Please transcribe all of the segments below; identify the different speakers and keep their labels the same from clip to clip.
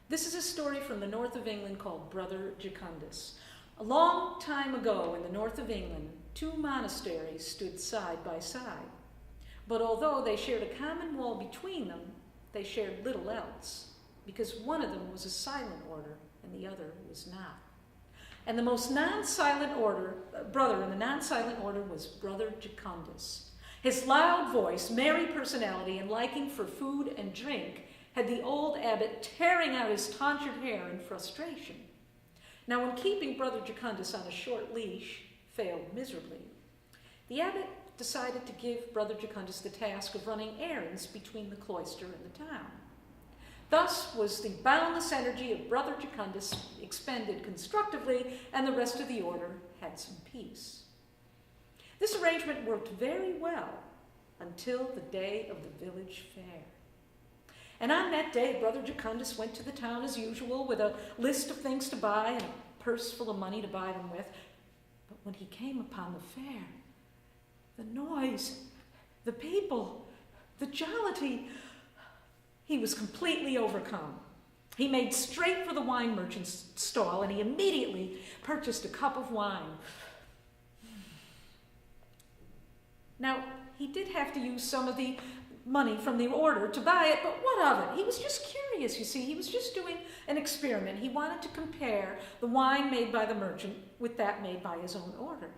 Speaker 1: This is a story from the north of England called Brother Jocundus. A long time ago in the north of England, two monasteries stood side by side. But although they shared a common wall between them, they shared little else, because one of them was a silent order and the other was not. And the most brother in the non-silent order was Brother Jocundus. His loud voice, merry personality, and liking for food and drink had the old abbot tearing out his tonsured hair in frustration. Now, when keeping Brother Jocundus on a short leash failed miserably, the abbot decided to give Brother Jocundus the task of running errands between the cloister and the town. Thus was the boundless energy of Brother Jocundus expended constructively, and the rest of the order had some peace. This arrangement worked very well until the day of the village fair. And on that day, Brother Jocundus went to the town as usual with a list of things to buy and a purse full of money to buy them with. But when he came upon the fair, the noise, the people, the jollity, he was completely overcome. He made straight for the wine merchant's stall, and he immediately purchased a cup of wine. Now, he did have to use some of the money from the order to buy it, but what of it? He was just curious, you see. He was just doing an experiment. He wanted to compare the wine made by the merchant with that made by his own order.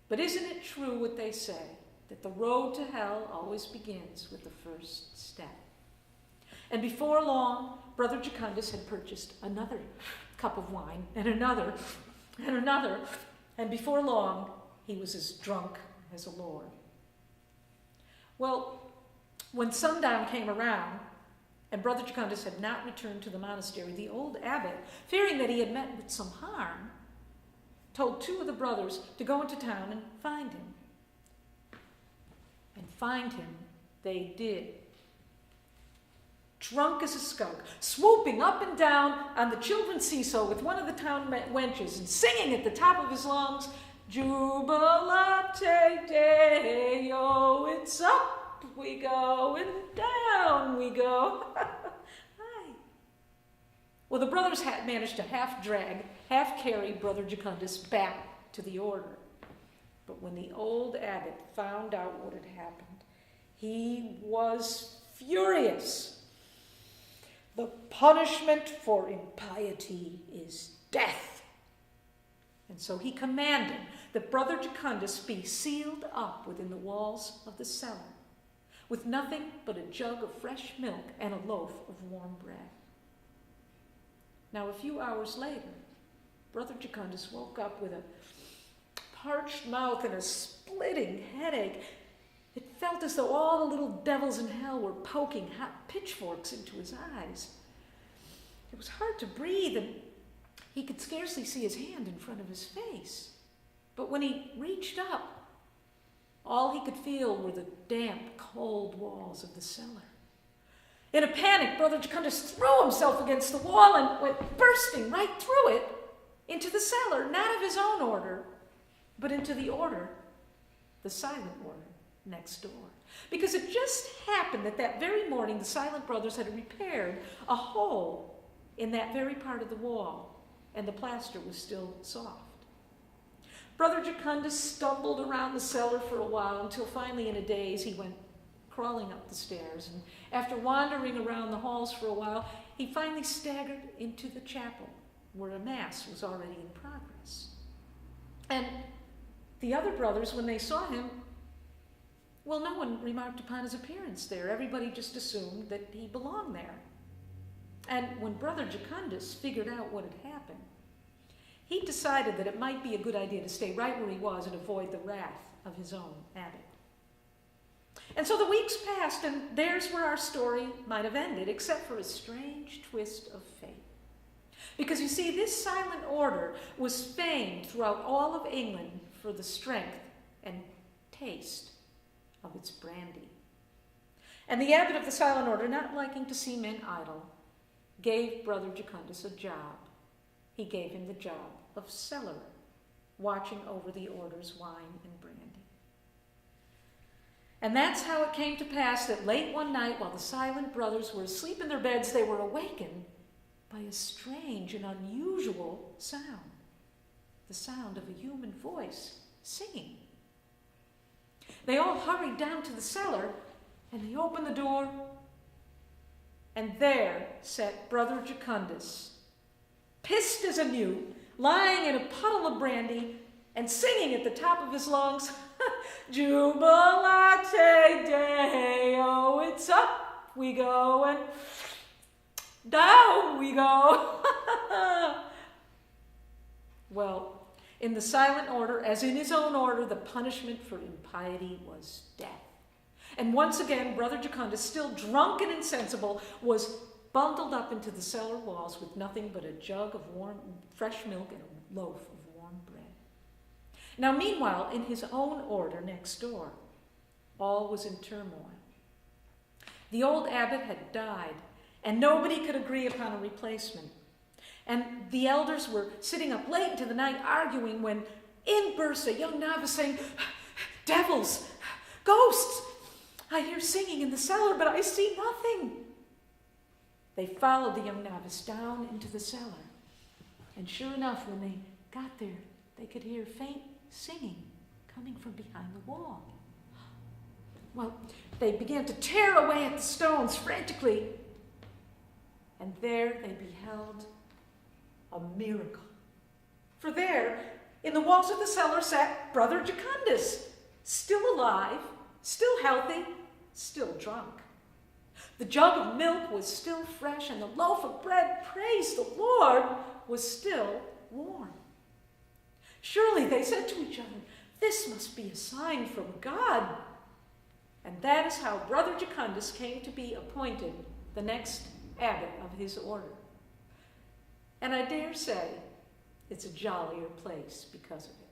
Speaker 1: But isn't it true what they say, that the road to hell always begins with the first step? And before long, Brother Jocundus had purchased another cup of wine, and another, and before long, he was as drunk as a lord. Well, when sundown came around, and Brother Jocundus had not returned to the monastery, the old abbot, fearing that he had met with some harm, told two of the brothers to go into town and find him. And find him they did. Drunk as a skunk, swooping up and down on the children's seesaw with one of the town wenches and singing at the top of his lungs, Jubilate Deo, it's up we go and down we go. Hi. Well, the brothers had managed to half drag, half carry Brother Jocundus back to the order. But when the old abbot found out what had happened, he was furious. The punishment for impiety is death. And so he commanded that Brother Jocundus be sealed up within the walls of the cellar, with nothing but a jug of fresh milk and a loaf of warm bread. Now, a few hours later, Brother Jocundus woke up with a parched mouth and a splitting headache. It felt as though all the little devils in hell were poking hot pitchforks into his eyes. It was hard to breathe, and he could scarcely see his hand in front of his face. But when he reached up, all he could feel were the damp, cold walls of the cellar. In a panic, Brother Jocundus threw himself against the wall and went bursting right through it into the cellar, not of his own order, but into the order, the silent order, next door. Because it just happened that very morning the Silent Brothers had repaired a hole in that very part of the wall, and the plaster was still soft. Brother Jocundus stumbled around the cellar for a while until finally in a daze he went crawling up the stairs, and after wandering around the halls for a while, he finally staggered into the chapel where a mass was already in progress. And the other brothers, when they saw him, well, no one remarked upon his appearance there. Everybody just assumed that he belonged there. And when Brother Jocundus figured out what had happened, he decided that it might be a good idea to stay right where he was and avoid the wrath of his own abbot. And so the weeks passed, and there's where our story might have ended, except for a strange twist of fate. Because you see, this silent order was famed throughout all of England for the strength and taste of its brandy. And the abbot of the silent order, not liking to see men idle, gave Brother Jocundus a job. He gave him the job of cellarer, watching over the order's wine and brandy. And that's how it came to pass that late one night, while the silent brothers were asleep in their beds, they were awakened by a strange and unusual sound. The sound of a human voice singing. They all hurried down to the cellar, and they opened the door, and there sat Brother Jocundus, pissed as a newt, lying in a puddle of brandy, and singing at the top of his lungs, Jubilate Deo, it's up we go, and down we go. Well, in the silent order, as in his own order, the punishment for impiety was death. And once again, Brother Jocundus, still drunk and insensible, was bundled up into the cellar walls with nothing but a jug of warm, fresh milk and a loaf of warm bread. Now, meanwhile, in his own order next door, all was in turmoil. The old abbot had died, and nobody could agree upon a replacement. And the elders were sitting up late into the night arguing when in burst a young novice saying, devils, ghosts, I hear singing in the cellar, but I see nothing. They followed the young novice down into the cellar. And sure enough, when they got there, they could hear faint singing coming from behind the wall. Well, they began to tear away at the stones frantically. And there they beheld a miracle. For there, in the walls of the cellar, sat Brother Jocundus, still alive, still healthy, still drunk. The jug of milk was still fresh, and the loaf of bread, praise the Lord, was still warm. Surely, they said to each other, this must be a sign from God. And that is how Brother Jocundus came to be appointed the next abbot of his order. And I dare say it's a jollier place because of it.